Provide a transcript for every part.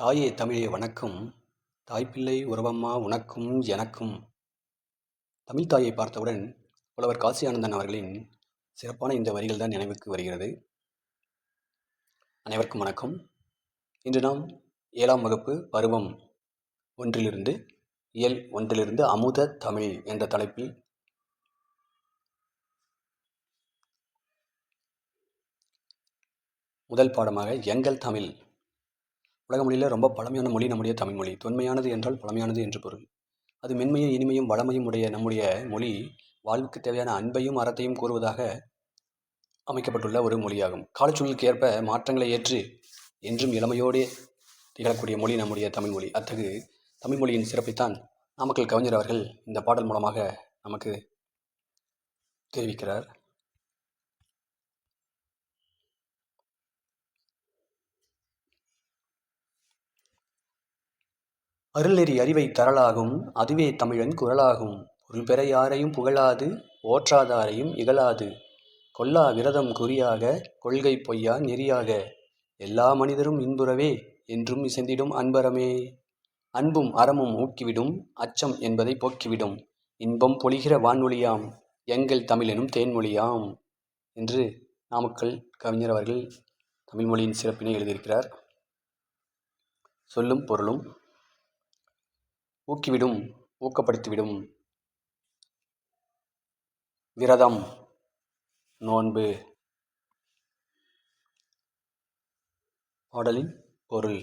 தாயே தமிழே வணக்கம். தாய்ப்பிள்ளை உறவம்மா உனக்கும் எனக்கும். தமிழ் தாயை பார்த்தவுடன் புலவர் காசி ஆனந்தன் அவர்களின் சிறப்பான இந்த வரிகள் தான் நினைவுக்கு வருகிறது. அனைவருக்கும் வணக்கம். இன்று நாம் 7ஆம் வகுப்பு பருவம் ஒன்றிலிருந்து இயல் ஒன்றிலிருந்து அமுத தமிழ் என்ற தலைப்பில் முதல் பாடமாக எங்கள் தமிழ். உலக மொழியில் ரொம்ப பழமையான மொழி நம்முடைய தமிழ் மொழி. தொன்மையானது என்றால் பழமையானது என்று பொருள். அது மென்மையும் இனிமையும் வளமையும் உடைய நம்முடைய மொழி வாழ்வுக்கு தேவையான அன்பையும் அறத்தையும் கூறுவதாக அமைக்கப்பட்டுள்ள ஒரு மொழியாகும். காலச்சூழலுக்கு ஏற்ப மாற்றங்களை ஏற்று என்றும் இளமையோடு திகழக்கூடிய மொழி நம்முடைய தமிழ் மொழி. அத்தகு தமிழ் மொழியின் சிறப்பைத்தான் நாமக்கல் கவிஞர் அவர்கள் இந்த பாடல் மூலமாக நமக்கு தெரிவிக்கிறார். அருள்நெறி அறிவை தரலாகும் அதுவே தமிழன் குரலாகும். பொருள் பெற யாரையும் புகழாது ஓற்றாதாரையும் இகழாது. கொல்லா விரதம் குறியாக கொள்கை பொய்யா நெறியாக. எல்லா மனிதரும் இன்புறவே என்றும் இசைந்திடும் அன்பரமே. அன்பும் அறமும் ஊக்கிவிடும் அச்சம் என்பதை போக்கிவிடும். இன்பம் பொழிகிற வான்மொழியாம் எங்கள் தமிழெனும் தேன்மொழியாம் என்று நாமக்கல் கவிஞர் அவர்கள் தமிழ் மொழியின் சிறப்பினை எழுதியிருக்கிறார். சொல்லும் பொருளும் ஊக்கிவிடும் ஊக்கப்படுத்திவிடும். விரதம் நோன்பு. பாடலின் பொருள்.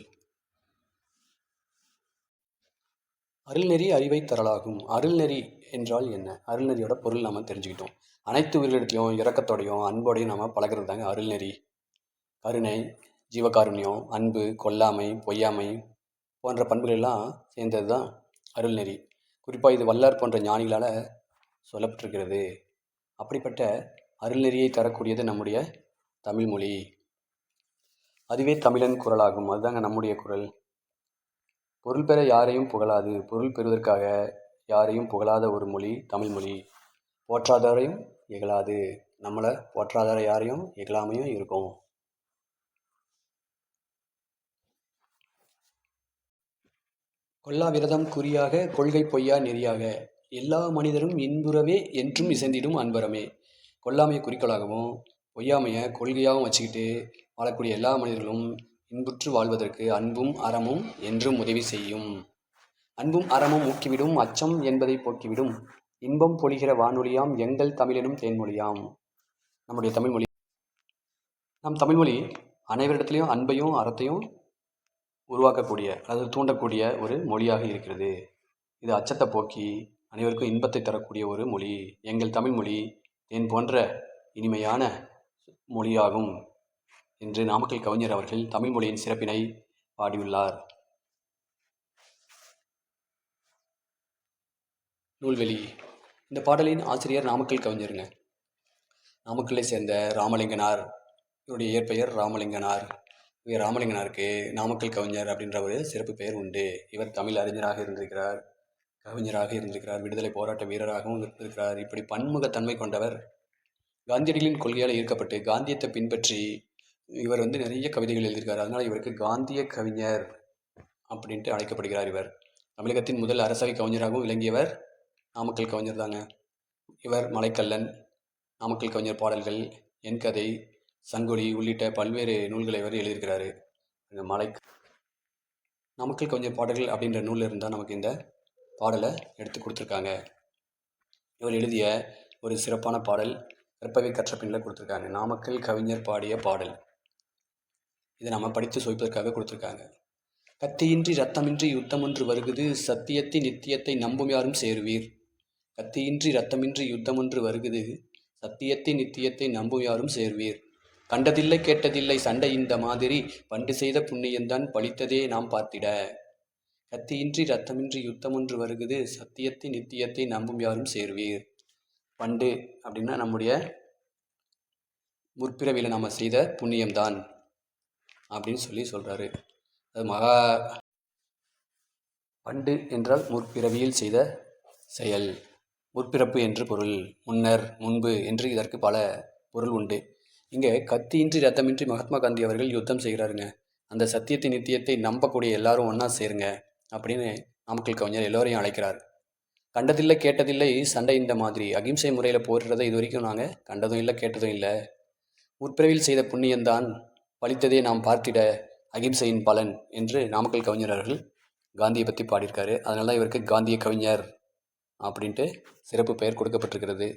அருள்நெறி அறிவை தரலாகும். அருள்நெறி என்றால் என்ன? அருள்நெறியோட பொருள் நாம் தெரிஞ்சுக்கிட்டோம். அனைத்து உயிரிடத்தையும் இரக்கத்தோடையும் அன்போடையும் நாம் பழகிறது தாங்க அருள்நெறி. கருணை, ஜீவகாருண்யம், அன்பு, கொல்லாமை, பொய்யாமை போன்ற பண்புகளெல்லாம் சேர்ந்தது தான் அருள்நெறி. குறிப்பாக இது வல்லார் போன்ற ஞானிகளால் சொல்லப்பட்டிருக்கிறது. அப்படிப்பட்ட அருள்நெறியை தரக்கூடியது நம்முடைய தமிழ்மொழி. அதுவே தமிழன் குரலாகும். அதுதாங்க நம்முடைய குரல். பொருள் பெற யாரையும் புகழாது. பொருள் பெறுவதற்காக யாரையும் புகழாத ஒரு மொழி தமிழ்மொழி. போற்றாதாரையும் இகழாது. நம்மளை போற்றாதார யாரையும் இகழாமையும் இருக்கும். கொல்லா விரதம் குறியாக கொள்கை பொய்யா நெறியாக. எல்லா மனிதரும் இன்புறவே என்றும் இசைந்திடும் அன்பரமே. கொல்லாமையை குறிக்கோளாகவும் பொய்யாமையை கொள்கையாகவும் வச்சுக்கிட்டு வாழக்கூடிய எல்லா மனிதர்களும் இன்புற்று வாழ்வதற்கு அன்பும் அறமும் என்றும் உதவி செய்யும். அன்பும் அறமும் ஊக்கிவிடும் அச்சம் என்பதை போக்கிவிடும். இன்பம் பொழிகிற வானொலியாம் எங்கள் தமிழெனும் தேன்மொழியாம். நம்முடைய தமிழ்மொழி. நம் தமிழ்மொழி அனைவரிடத்துலையும் அன்பையும் அறத்தையும் உருவாக்கக்கூடிய அதாவது தூண்டக்கூடிய ஒரு மொழியாக இருக்கிறது. இது அச்சத்தை போக்கி அனைவருக்கும் இன்பத்தை தரக்கூடிய ஒரு மொழி. எங்கள் தமிழ்மொழி தேன் போன்ற இனிமையான மொழியாகும் என்று நாமக்கல் கவிஞர் அவர்கள் தமிழ் மொழியின் சிறப்பினை பாடியுள்ளார். நூல்வெளி. இந்த பாடலின் ஆசிரியர் நாமக்கல் கவிஞருங்க. நாமக்கல்லை சேர்ந்த ராமலிங்கனார். இவருடைய இயற்பெயர் ராமலிங்கனார். ராமலிங்கனாருக்கு நாமக்கல் கவிஞர் அப்படின்ற ஒரு சிறப்பு பெயர் உண்டு. இவர் தமிழ் அறிஞராக இருந்திருக்கிறார், கவிஞராக இருந்திருக்கிறார், விடுதலை போராட்ட வீரராகவும் இருக்கிறார். இப்படி பன்முகத்தன்மை கொண்டவர். காந்தியடிகளின் கொள்கையால் ஈர்க்கப்பட்டு காந்தியத்தை பின்பற்றி இவர் நிறைய கவிதைகள் எழுதியிருக்கார். அதனால் இவருக்கு காந்திய கவிஞர் அப்படின்ட்டு அழைக்கப்படுகிறார். இவர் தமிழகத்தின் முதல் அரசவை கவிஞராகவும் விளங்கியவர் நாமக்கல் கவிஞர் தாங்க. இவர் மலைக்கல்லன், நாமக்கல் கவிஞர் பாடல்கள், என் கதை, சங்கொலி உள்ளிட்ட பல்வேறு நூல்களை இவர் எழுதியிருக்கிறாரு. இந்த நாமக்கல் கவிஞர் பாடல்கள் அப்படின்ற நூலில் இருந்தால் நமக்கு இந்த பாடலை எடுத்து கொடுத்துருக்காங்க. இவர் எழுதிய ஒரு சிறப்பான பாடல் கற்பவை கற்ற பின்னில் கொடுத்துருக்காங்க. நாமக்கல் கவிஞர் பாடிய பாடல். இதை நம்ம படித்து சுவைப்பதற்காக கொடுத்துருக்காங்க. கத்தியின்றி ரத்தமின்றி யுத்தம் ஒன்று வருகுது சத்தியத்தை நித்தியத்தை நம்பும் யாரும் சேருவீர். கத்தியின்றி ரத்தமின்றி யுத்தம் ஒன்று வருகுது சத்தியத்தை நித்தியத்தை நம்பும் யாரும் சேருவீர். கண்டதில்லை கேட்டதில்லை சண்டை இந்த மாதிரி பண்டு செய்த புண்ணியந்தான் பழித்ததே நாம் பார்த்திட. கத்தியின்றி ரத்தமின்றி யுத்தம் ஒன்று வருகுது சத்தியத்தை நித்தியத்தை நம்பும் யாரும் சேருவீர். பண்டு அப்படின்னா நம்முடைய முற்பிறவியில் நாம் செய்த புண்ணியம்தான் அப்படின்னு சொல்கிறாரு. அது பண்டு என்றால் முற்பிறவியில் செய்த செயல். முற்பிறப்பு என்று பொருள். முன்னர், முன்பு என்று இதற்கு பல பொருள் உண்டு. இங்கே கத்தியின்றி ரத்தமின்றி மகாத்மா காந்தி அவர்கள் யுத்தம் செய்கிறாருங்க. அந்த சத்தியத்தை நித்தியத்தை நம்பக்கூடிய எல்லாரும் ஒன்றா சேருங்க அப்படின்னு நாமக்கல் கவிஞர் எல்லோரையும் அழைக்கிறார். கண்டதில்லை கேட்டதில்லை சண்டை இந்த மாதிரி அகிம்சை முறையில் போடுறதை இது வரைக்கும் நாங்கள் கண்டதும் இல்லை கேட்டதும் இல்லை. முற்பிறவியில் செய்த புண்ணியந்தான் பலித்ததே நாம் பார்த்திட அகிம்சையின் பலன் என்று நாமக்கல் கவிஞர் அவர்கள் காந்தியை பற்றி பாடியிருக்காரு. அதனால தான் இவருக்கு காந்திய கவிஞர் அப்படின்ட்டு சிறப்பு பெயர் கொடுக்கப்பட்டிருக்கிறது.